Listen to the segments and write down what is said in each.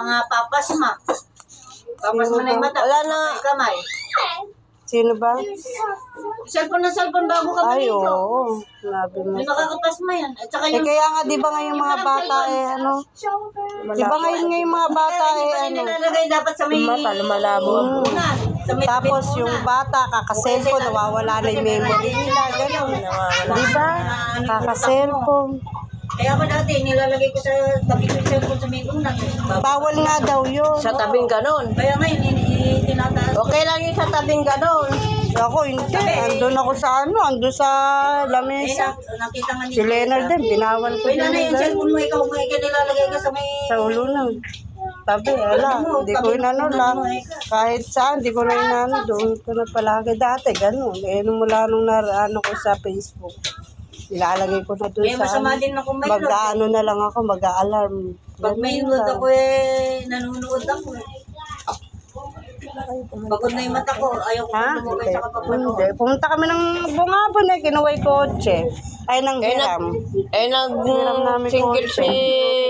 Mga papasma. Papasma na yung mata. Wala na. Kamay. Sino ba? Cellphone na cellphone bago ka Ay, dito. oo. Sabi mo. Yung nakakapasma yan. At saka yung... Kaya nga, di ba nga yung mga bata ano? Di ba ngayon nga yung mga bata ano? Nilalagay dapat sa may... Mata, lumalabo ang unan. Sa may Tapos yung bata, kaka-cellphone, nawawala na yung memory nila. Ganun. Di ba? Kaka-cellphone. Kaya ako dati, nilalagay ko sa tabi ko yung cellphone sa may unan. Bawal nga daw yun. Sa tabing ganon. Kaya ngayon, tinataas. Okay lang yung sa tabing ganon. Ako hindi. Andun ako sa andun sa lamesa. Nakita nga Si Leonard din, binawal ko Uy, din. nanay, yung cellphone mo, ikaw mo, nilalagay ka sa may... Sa ulo na. Sabi, wala. Hindi ko inano lang. Kahit saan, hindi ko na inano. Doon ko na palagi dati. Ganun. Eh, mula nung ano ko sa Facebook. Ilalagay ko na doon May sa masama din ako may load. mag-ano na lang ako, mag-a-alarm. Pag may load ako nanonood ako Pagod na yung mata ko, ayaw ko Ha? lumukay sa kapapanood. Hindi. Pumunta kami ng bungabon kinuway kotse. Ay, nang hiram. Nag-single si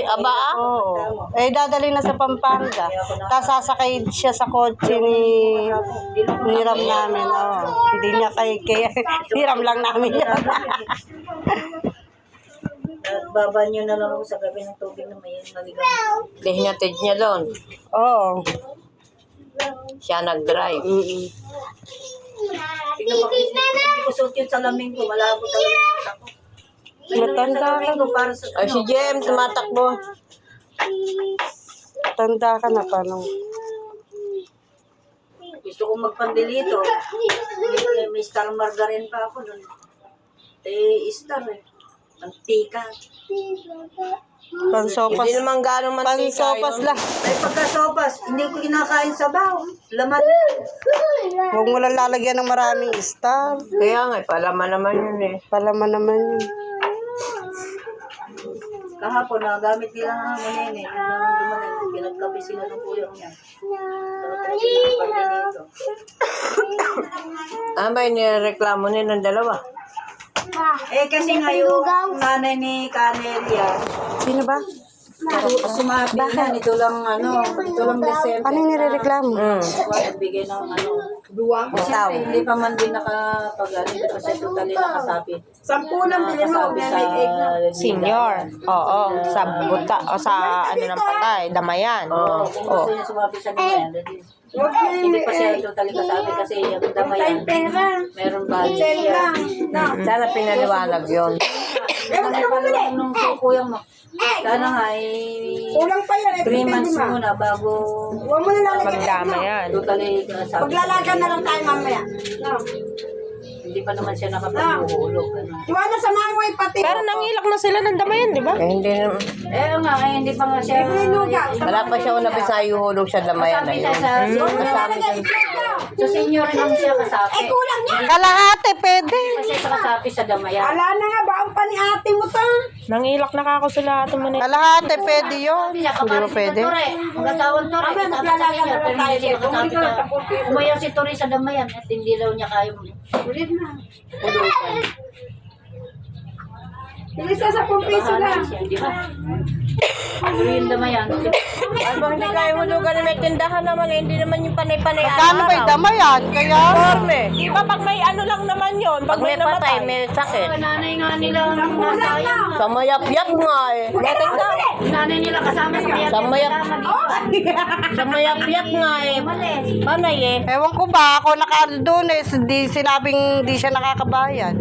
Abaa. Oo. Dadali na sa Pampanga. Tapos sasakay siya sa kotse ni hiram namin. Oo. Hindi niya kaya hiram lang namin yan. Babanyo na lang ako sa gabi ng tubig na may maligaw. Dihinatid niya doon. Oo. Siya nag-drive. Tingnan mo, hindi ko suot yung salamin ko, malabo talaga yung mata ko. Matanda ka. Para sa, Ay, si Jem, tumatakbo. Tanda ka na pa nung. gusto kong magpandilito. May star margarine pa ako doon. Star mantika. Pansopas. Hindi naman gano'ng mantika Pansopas yun. lang. Ay, pagkasopas, hindi ko kinakain sabaw. Laman. Huwag mo lang lalagyan ng maraming star. Kaya nga, palaman naman yun eh. Palaman naman yun. Kahapon, nagamit nila ng manene. Pinagkapi sila ng kuyong niya. Ano ba yung nireklamo nila ng dalawa? Kasi nga yung nanay ni Canelia, Sino ba? sumabi na, ito lang December. Ano yung nirereklamo? Bigay ng duwang. Siyempre, hindi pa man din nakapag-alin kasi totally nakasabi. 10 lang bilhin mo. Senior. Oo. Sa buta o sa ano ng patay, damayan. Oo. Kung gusto niya sumabi sa naman, hindi pa siya totally kasabi kasi yung damayan, meron ba siya. Sana pinaliwanag yun. Ano pala nung kuyang mo? Sana nga Kulang pa yan. 3 months muna bago Huwag mo na lalagyan. Magdamayan. totally kasabi. Maglalagan na lang tayo mamaya. No. Hindi pa naman siya nakapag-uhulog. Iwanan sa mangoy pati. Pero nangilak na sila ng damayan, di ba? Eh, hindi naman. Nga, hindi pa nga siya. Wala pa siya unang sa ihulog sa damayan na Kasabi yun. siya sa sa senior lang siya kasabi. Kulang niya. Kalahati, pwede. Kasi sa kasabi sa damayan. Ala na nga, baon pa ni ate mo to. Nangilak na kako sila ato mo na. Kalahati, pwede yun. Sabi niya, Hindi kapatid mo si pwede. Tore. Magkasawang Tore. Kami, Sabi sa maglalaga kanya, na pero tayo hindi siya dito. kasabi ka. Umayaw si Tore sa damayan at hindi daw niya kaya Ulit na. hulugan. Ilis ka sa pumpiso Bahala lang. siya, di ba? Pero yung damayan, Ay, bang hindi kayo hulugan na may tindahan naman eh. Hindi naman yung panay-panay Kano ba yung damayan? Kaya, Di ba pag may ano lang naman yon, Pag may patay, may sakit. nanay nga nila ang nasayang. Sa mayap-yap nga eh. Nanay nila kasama sa kaya. Sa mayap. Sa mayap-yap nga eh. Panay eh. ewan ko ba, ako doon di sinabing di siya nakakabayan.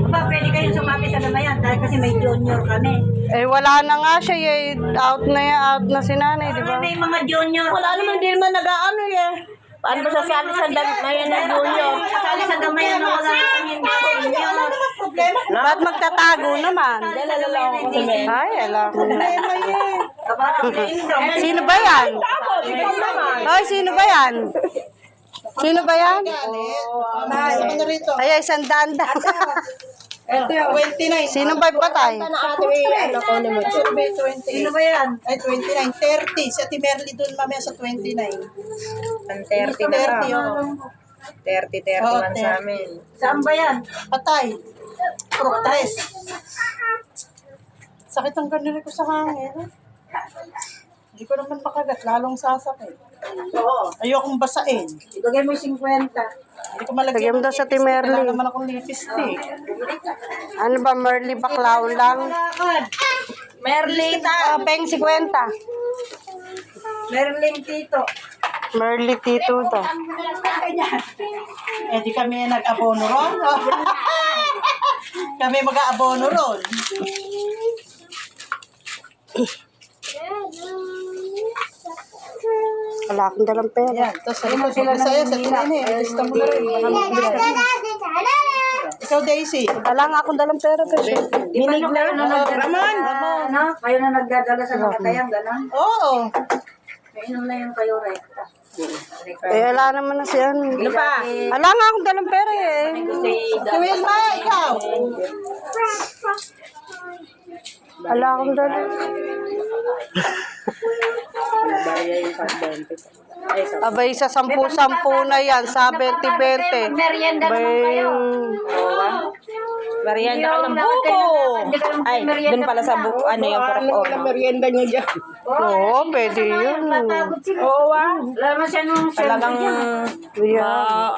Ba, pwede kayong sumabi sa damayan dahil kasi may junior kami. Wala na nga siya, out na si nanay, di ba? May mga junior. Wala naman, di naman nag-ano eh. Paano ba sasali sa damayan na junior? Kasali sa damayan na wala kami junior. Ba't magtatago naman? Ay, alam ko na. Sino ba yan? Ay, sino ba yan? Sino ba yan? Ay, 100 daw. 29. Sino ba yung patay? Sino ba yan? Ay, 29. 30. Si Ate Merly doon mamaya sa 29. Ang 30 na 30, oo. 30 Oo, man sa amin. Saan ba yan? Patay. Proctres. Sakit ang ganun ko sa hangin. Hindi ko naman makagat, lalong sasakit. Oo. Ayokong basain. Ibigay mo yung 50. Hindi ko malagyan. Lagyan mo daw sa Ate Merly. Wala naman akong lipstick. Ano ba, Merly baklaw lang? Merlin. Peng 50. Merlin Tito. Merly Tito to. Eh di kami nag-abono ron. Kami mag-aabono ron. Wala akong dalang pera. Yan, tapos sa likod sila sa'yo, sa tinini. Lista mo na rin. Baka mag-lista mo. Ikaw, Daisy. Wala nga akong dalang pera. Kasi. Minig na yun. Ramon. Ano? Kayo na nagdadala sa nakatayang, gano'n? Oo. Kainom na yung kayo, rekta. Wala naman na si ano. Ano pa? Wala nga akong dalang pera eh. Kasi Si Wilma, ikaw. Wala akong dalang. Abay, sa 10-10 na yan. Sa 20-20. Merienda naman kayo. Merienda ka ng buko. Ay, dun pala sa buko. Ano yung pork Merienda niyo dyan. Oo, pwede yun. Oo, wala naman siya nung talagang Yeah.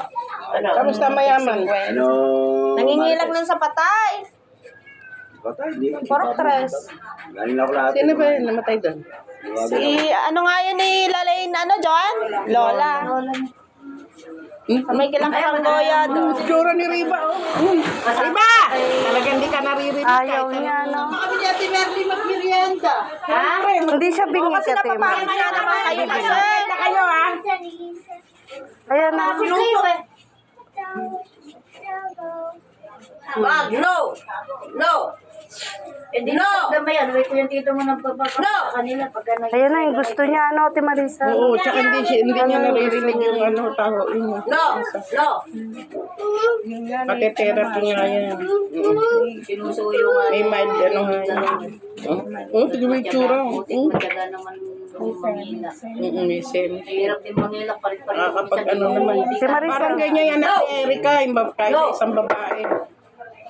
Kamusta mayaman? nangingilag lang sa patay. Patay, di. Pork tres. Galing ako lahat. Sino ba yun namatay doon? Si, ano nga yun ni Lalain, ano, John? Lola. May kilang kapanggoya doon. Tsura ni Riba, oh. Riba! Talagang hindi ka naririnig. Ayaw niya, no? Kami ni Ate Merly mag-merienda. Hindi siya bingi Kasi ka, Tim. napapakain na naman kayo kasi. Kayo ha? Ayan na. Wag, no! No! Hindi no! Alam mo yan, wait ko yung tito mo ng pagpapakita sa kanila pagka Ayan na yung gusto niya, ano, Ate Marisa. Oo, tsaka hindi niya naririnig yung ano, tao. No! No! Pati therapy nga yan. Sinusuyo nga. May mild, ano nga yan. Oo, tigil yung tsura. Matyaga naman manghina. May sen. Hirap din manghila pa rin. Kapag ano naman. Si Marisa. Parang ganyan yan na Erika, kahit isang babae.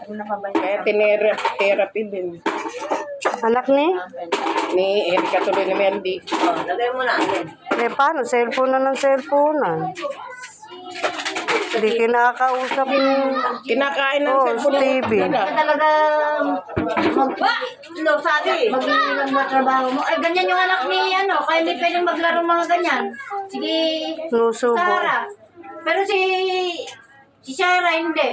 Kaya therapy din. Anak ni? Ni Erika tuloy ni Meldy. Oh, lagay mo na. Yan. Eh, paano? Cellphone na ng cellphone na. Hindi kinakausap yung Kinakain ng Oh, cellphone. TV. talaga No, sabi. mag-iilang ba trabaho mo. Ay, ganyan yung anak ni ano, kaya hindi pwedeng maglaro mga ganyan. Sige, nusubo. Sarah. Pero si Sarah hindi.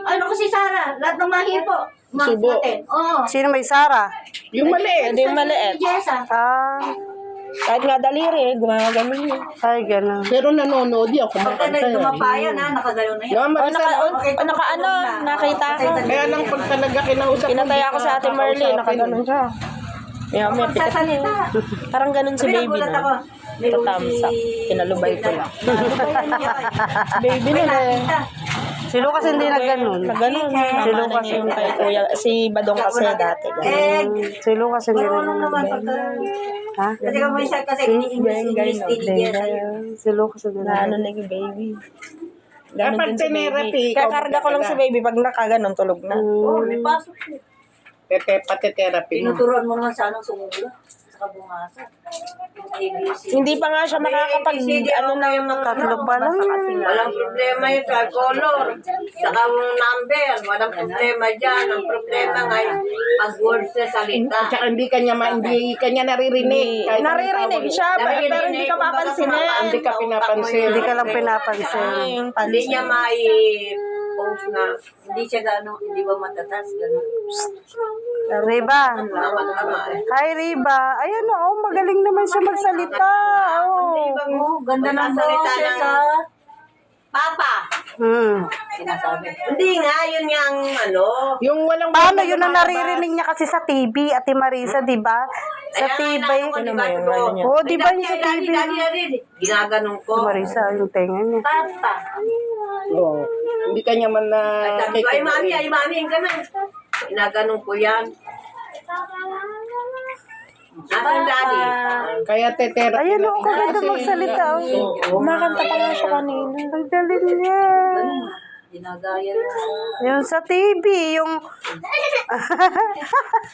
Ano ko si Sarah? Lahat ng mga hipo. Subo. Oo. Sino may Sara? Yung maliit. Hindi yung maliit. Si Jessa. Ah, Kahit nga daliri, gumagano yun. ay, gano'n. Pero nanonood yan. Pagka tumapaya na, nakagalaw na yan. No, Naka ano, nakita ko. Kaya lang pag talaga kinausap Pinataya ko sa Ate Merly, nakaganon siya. May pikat. Sasalita. Parang ganun si baby Nagulat ako. na. Tatamsa. Pinalubay ko lang. Baby na eh. Si Lucas hindi na gano'n. Naganon. Tama na niya yung kay kuya. Si Badong kasi dati. ganun. Si Lucas hindi na Ano naman gano'n. pagka... Ha? Kasi kung isa kasi ini-English din sa'yo. Si Lucas hindi na Na ano gano'n. na yung baby. Kapag Ganun din si tinerapy, baby. ikaw Kakarga ko lang si baby pag nakaganon, tulog na. Oh, may pasok siya. Pati therapy mo. Tinuturuan mo naman sa anong sumula. Sa kabungasa. Yung ABC. Hindi pa nga siya makakapag ano na yung Tatlo pa lang yan. Walang problema yun sa color. Saka yung number. Walang problema dyan. Ang problema nga yung pag-words na salita. Tsaka hindi kanya naririnig. Kahit anong naririnig tawag. siya, pero hindi ka papansinin. Hindi ka pinapansin. Hindi ka lang pinapansin. Yung Hindi pansin. niya post na hindi siya gano'n, hindi ba matatas, gano'n. Riba. Tama eh. Hi, Riba. Ayan na, oh, magaling naman siya magsalita. Oh. Ganda ng boses sa Papa. Sinasabi. Hindi nga, yun nga ang ano. Yung walang Paano yun ang naririnig niya kasi sa TV, Ate Marisa, di ba? Sa TV. Oo, di ba yung sa TV? Ginaganong ko. Marisa, yung tenga niya. Papa. Oo. Hindi kanya man na Sabi ko, ay mami, yung ganun. Ginaganong ko yan. Nasaan daddy? kaya therapy. Ayun, oh, kaganda magsalita. Oh. Kumakanta pa nga siya kanina. Ang galing niya. Ginagaya mo. Yung sa TV, yung...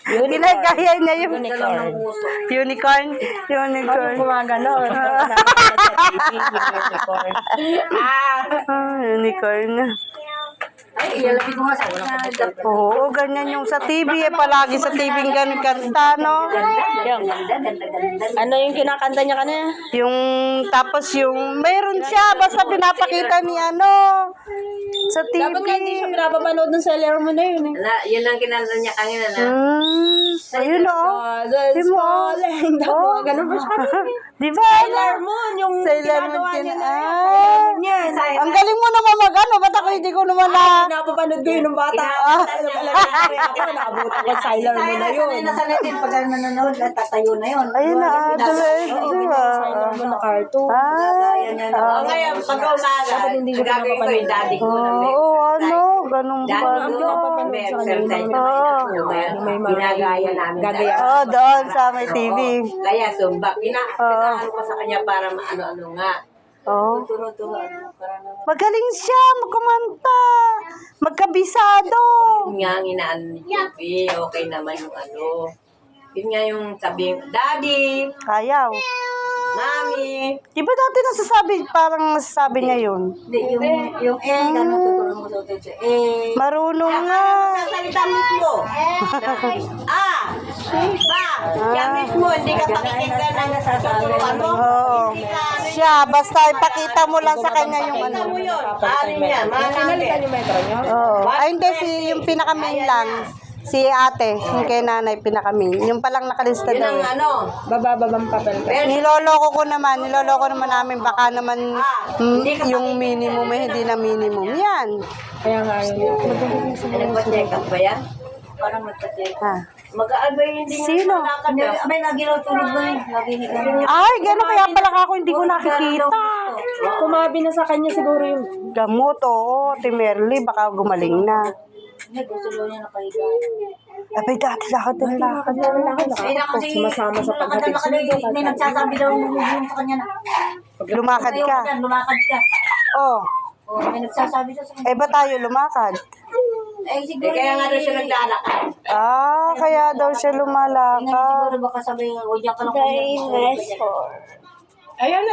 Ginagaya niya yung... Dalaw ng puso. Unicorn. Unicorn. Gumagano. Unicorn. Ay, ilalapit mo nga sa walang kapatid. Oo, ganyan yung sa TV. Palagi sa TV ganun kanta, no? Ano yung kinakanta niya kanina? Yung... Tapos yung... Mayroon siya. Basta pinapakita ni ano. Sa TV. Dapat nga hindi siya pinapapanood ng seller mo na yun eh. Wala, yun ang kinanta niya kanina na. Ayun o. Di mo. Oh, Ganun ba siya? di ba? Sailor Moon, yung Sailor Moon ginagawa niya na yan. Ang galing mo naman mag-ano. Ba't ako hindi ko naman na... Pinapapanood ko yun ng bata. Ako, nakabutan ko Sailor Moon na yun. Nasanay din pag nanonood, tatayo na yun. Ayun na. Di ba? Sailor Moon na cartoon. Ngayon, pag umaga, gagawin ko yung daddy ko. Oo, ano. Ganun ba? May exercise na ginagaya namin. Oo, doon sa may TV. Kaya sumba, pinaan ko sa kanya para maano-ano nga. Oo. Turo-turo. Magaling siya magkumanta. Magkabisado. Yun nga ang inaan ni Juby, okay naman yung ano. Yun nga yung sabihin, Daddy, Ayaw. Mami. Di ba dati nasasabi, parang nasasabi niya yun? Hindi, yung gano'n tuturo mo sa utot siya. Marunong nga. Sasalita mismo. Ba, yan mismo, hindi ka pakikinggan ng nasasabi. Ano? Oo. Siya, basta ipakita mo lang sa kanya yung ano. Ano yun? Ano niya? Manangin. Oo. Ay, hindi, yung pinaka-main lang. Si ate, yung kay nanay, pinaka-main. Yung palang nakalista Yun daw. ang ano. Babababang papel. Niloloko naman namin, baka naman yung minimum eh, hindi na minimum. Yan. Kaya nga yun. Nagpa-check up ba yan? Parang nagpa-check up. Ha. Mag-aabay hindi Sino? Abay, nagilaw tulog ba yun? Lagi ni ganyan. Ay, gano'n kaya pala ako hindi ko nakikita. Kumabi na sa kanya siguro yung... Gamot, oo. Timerly, baka gumaling na. Hindi, gusto daw niya nakahiga. Abay, dati lakad ng lakad. Ay, na kasi, Sumasama sa paghatid. may nagsasabi daw yung sa kanya na. Lumakad ka. Lumakad ka. Oh, Oh, may nagsasabi daw sa kanya. eh ba tayo lumakad? Siguro. Kaya nga daw siya naglalakad. Kaya daw siya Ngayon lumalakad. siguro baka sabihin, o diyan ka lang dinosaur.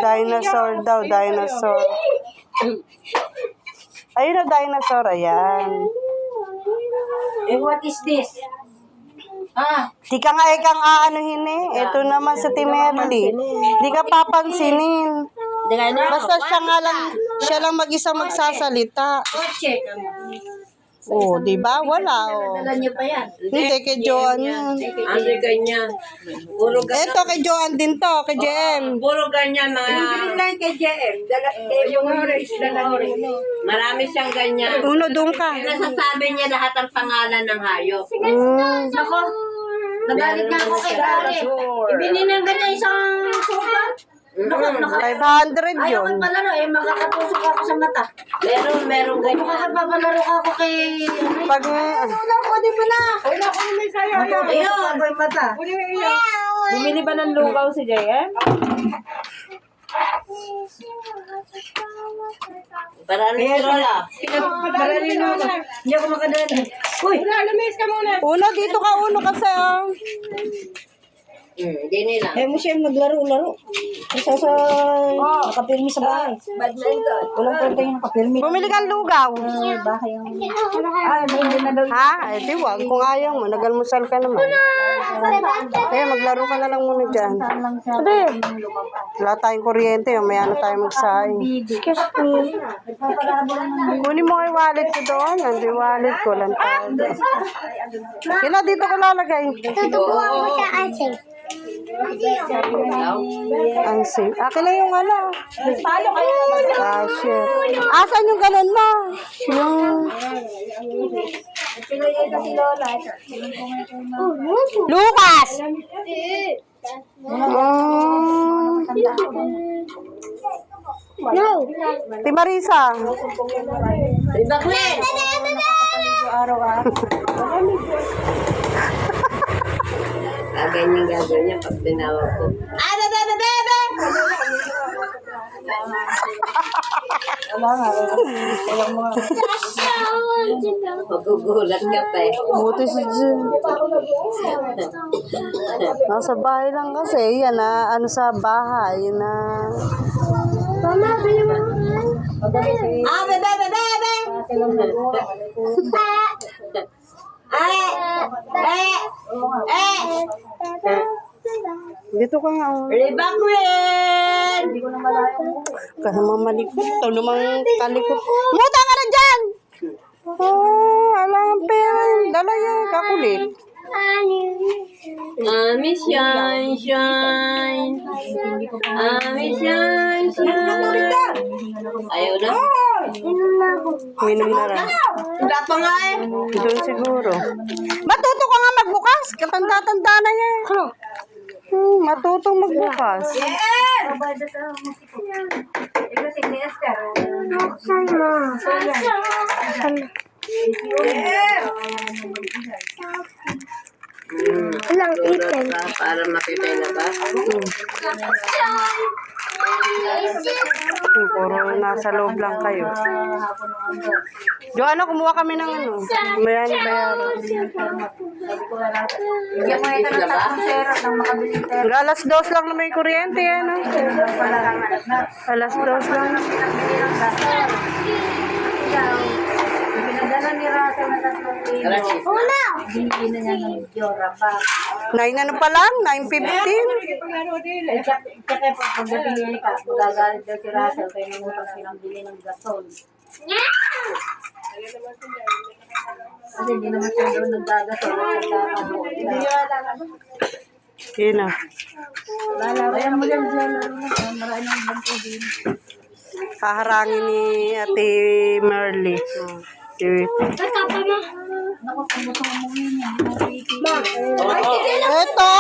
Dinosaur daw, dinosaur. Ayun na, dinosaur, ayan. What is this? Di ka nga ikang aanuhin eh. Ito naman sa Timerly. Di ka papansinin. Basta siya lang mag-isa magsasalita. Check. Oh, di ba? Wala, oh. Dala niyo pa yan. Hindi, kay Joan yan. Ano ganyan? Puro ganyan. Ito, kay Joan din to, kay JM. Puro ganyan mga... Yung green line kay JM. Yung orange, dala niyo. Marami siyang ganyan. Uno, doon ka. Nasasabi niya lahat ang pangalan ng hayop. Nako, nagalit na ako kay Gary. Ibinin ng ganyan isang sukat. 500 Ayaw yun. ko palaro eh, makakatusok ako sa mata. Meron ganyan. Makakapapalaro ako kay... Pag, Wala ko, di ba na? Wala ko may sayo. Ayun. Ako yung mata. Bumili ba ng lugaw si JM? Para ano yung rola? Hindi ako makadala. Uy! Uno, dito ka, Uno, kasi Hindi nila. Ayaw mo siya maglaro-laro. Isa sa... nakapirmi sa bahay. Badminton. Walang kwenta yung nakapirmi. bumili kang lugaw. Bahay ang... hindi na daw. Ha? Eh, di wag. Kung ayaw mo, nagalmusal ka naman. Kaya maglaro ka na lang muna dyan. Sabi, wala tayong kuryente. Maya na tayo magsaing. Excuse me. Kunin mo yung wallet ko doon. Nandun yung wallet ko. Lang tayo. Yun na, dito ko lalagay. Tutukuha mo sa asin. Ang safe. Akin na yung ano. Shit. Asan yung ganun mo? Yung... Lucas! No. Ti Marisa. Bakit? Ganyan gagawin niya pag tinawag ko. Magugulat ka pa eh. Buti si Jun. Nasa bahay lang kasi. Yan na, ano sa bahay na... Ah, bebe, bebe, bebe! Dito ka nga. Oh. Riba Queen! Kasi mga malikot. Ito namang kalikot. Muta ka na dyan! Oh, alam ang pera. Dala yan. Kakulit. Ami shine, shine. Ami shine, shine. Ayaw na? Minom na rin. Wala pa nga eh. Doon siguro. Matuto ka nga magbukas. Katanda-tanda na yan. Matutong magbukas. Ilang item? Para makita na ba? Puro nasa loob lang kayo. Joanna, kumuha kami ng ano. Bayani bayaran. Alas 2 lang na may kuryente yan. Alas 2 lang. Pinadala ni Rasa na 3 kilo. Hindi na niya ng Joraba. 9 ano pa lang? 9:15? Tsaka pagdating niya ka, magagalit daw si Russell kaya nangutang silang bili ng gasol. Kasi hindi naman siya daw nagdagasol. Yun na. Ayan mo lang dyan. Marami ng bangko din. Haharangin ni Ate Merly. Ito,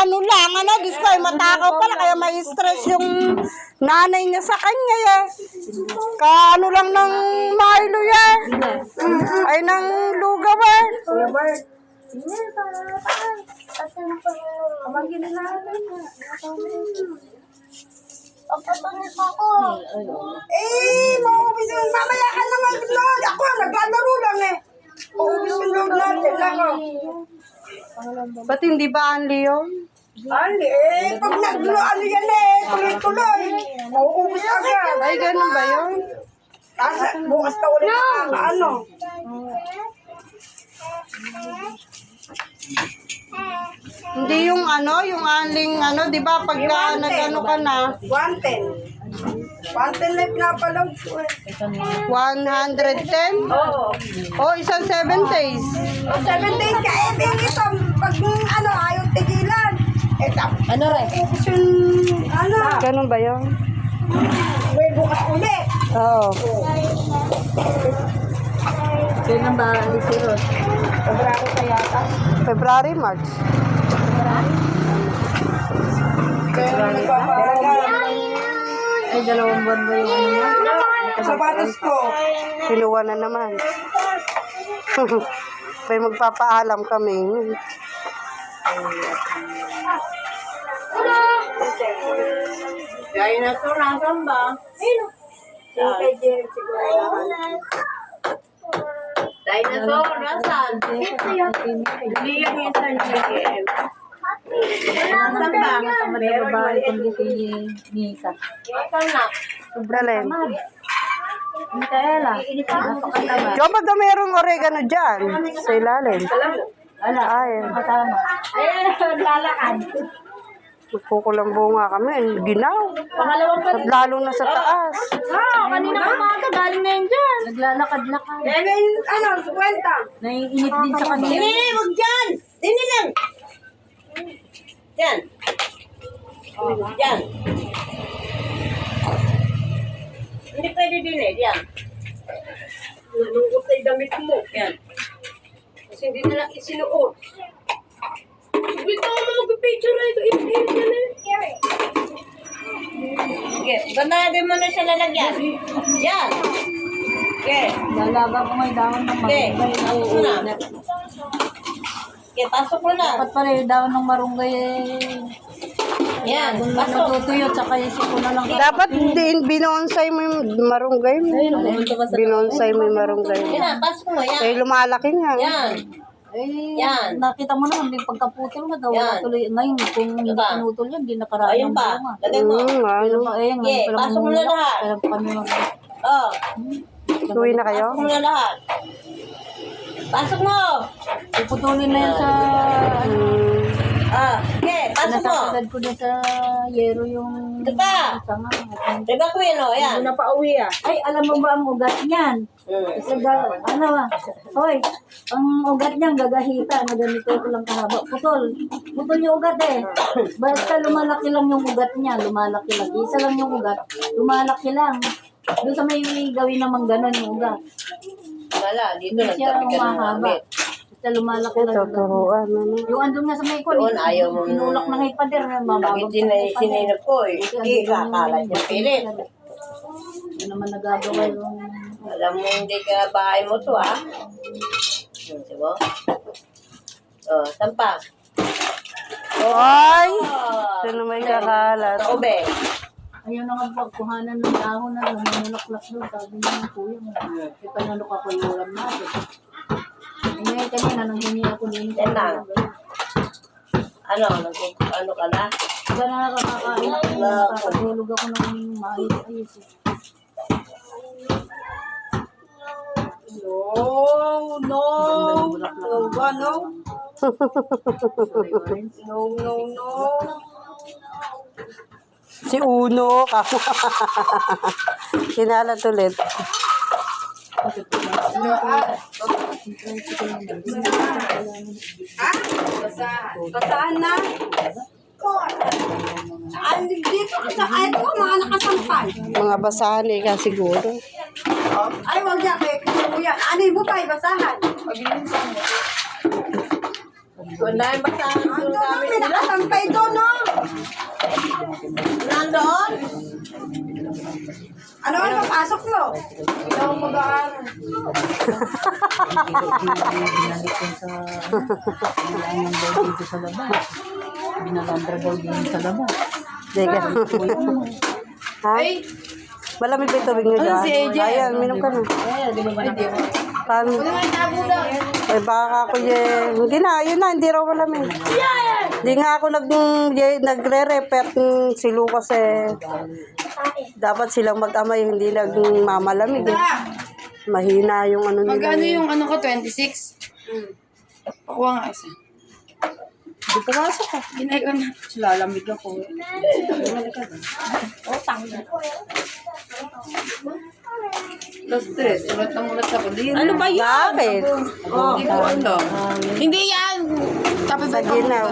ano lang, ano, Diyos ko, matakaw pala, kaya may stress yung nanay niya sa kanya, eh. Ano lang ng Milo, eh. Ay, ng lugaw, eh. Maubos yung mamaya ka naman load. Ako, naglalaro lang eh. Maubos yung load natin lang oh. Ba't hindi ba ang Leo? Ali eh, pag naglo-ano yan eh, tuloy-tuloy. Mauubos agad. Ay, ganun ba yun? Tapos bukas ka ulit ano. Hindi yung ano, yung aling ano, di ba pagka nag-ano ka na, 110. 110 na pinapaload ko eh. 110? Oo. Oh, isang 7 days. O 7 days ka eh, ito, pag ano, ayaw tigilan. Eh, tapos, Ano rin? ubos yung, ano, Ganun ba yun? may bukas ulit. Oo. Kailan ba si Ros? Sobrang ko yata. February, March. Kaya nagpapahalaga. Ay, 2 buwan ba yung ano niya? Sapatos ko. Kinuha na naman. May magpapaalam kami. Gaya na ito, nasan ba? Kay Jerry siguro. Dinosaur, nasan? Hindi yung isa niya. Nasan ba? Babae kundi si Nika. Nasan na? Dalhin. Micaela. Napakatama. Diyan ba daw mayroong oregano dyan? Sa ilalim. Wala. Ay, Kasama. Ayan, lalakad. magkukulang bunga kami. Ginaw. Pangalawang At lalo na sa taas. kanina pa mga galing na yun dyan. Naglalakad-lakad. Eh, may, ano, 50. Naiinit din sa kanila. Huwag dyan! Dini lang! Yan. Yan. Hindi pwede din eh, yan. Nalungkot na yung damit mo. Yan. Kasi hindi na lang isinuot. Bito mo mag-picture na ito. Okay, ganahin mo na siya lalagyan. Yan. Okay. Lalaga ko may dahon ng Okay, marunggay. pasok mo na. Okay, pasok mo na. Dapat pala yung dahon ng marunggay eh. Yan, Kung pasok. natutuyo, tsaka isip ko na lang. Dapat din binonsay mo yung marunggay mo. Binonsay mo yung marunggay mo. Yan na, pasok mo. Yan. Eh, lumalaki nga. Yan. Eh, Yan. nakita mo naman, yung pagkaputil mo daw, Yan. wala tuloy. Ngayon, kung hindi Diba? pinutol yan, hindi nakaraan Ayun ng pa. bunga. Lagay mo. Ano? Eh, ngayon Okay, pa lang pasok mo na umulak. lahat. Kaya kami Oh, Uwi na kayo? pasok mo na lahat. Pasok mo. puputulin na yan sa, Okay, pasok mo. nasasagad ko na sa yero yung Diba? sanga. Diba, Queen, oh, yan. na pa uwi Ay, alam mo ba ang ugat niyan? Kasi hoy, ang ugat niyan gagahita na ganito ko lang kahaba. Putol yung ugat eh. Basta lumalaki lang yung ugat niya, lumalaki lang. Isa lang yung ugat, lumalaki lang. Doon sa may gawin namang ganon yung ugat. Wala, dito Hindi siya nagtabi ka ng umahaba. ulit. Basta lumalaki lang yung ugat. Tuturuan. Ano? Yung andun nga sa may kwan, Doon, ayaw mo. inulak na ngay pader. Bakit sininap ko eh? Hindi ka kalat yung pilit. Hindi naman nagagawa yung... Alam mo, hindi ka bahay mo to, ha? Sige mo? Oh, sampa. Ay! Oh, Ito na may kakalat. sa ube. Ayaw na nga pagkuhanan ng dahon na nanunulak-lak doon. Sabi niya ng kuya mo. E pananok ako yung ulam natin. Ngayon kanina nang hingi ako din. Yan lang. Ano ka na? Diba na nakakakain ako. Nakakatulog ako ng maayos-ayos. Si Uno. Kinalat ulit. Basahan na. Dito sa ay ko mga nakasampay. Mga basahan eh ka siguro. Ay wag ya kay kuya. Ano mo pa basahan? Wala yung basahan Ano yung na gamit may nila. nakasampay doon no? Nandoon? Ano ang papasok mo? Ikaw mag-aaral. Binalambra daw din sa labas. Teka. Ha? Malamig ba yung tubig nyo dyan? Ayan, minom ka na. Paano? Ay, baka ako hindi na, yun na, hindi raw malamig. Hindi nga ako nagre-repet si Lucas eh. Dapat silang mag-amay, hindi nagmamalamig eh. Mahina yung ano nila. Magkano yung ano ko, 26? Pakuha nga isa. Dito masok ka. Ginay ko na. Lalamig ako. Plus 3. Ulat ng ulat ako. Ano ba yan? Bakit? Hindi ko alam. Hindi yan. Tapos Sa ginaw.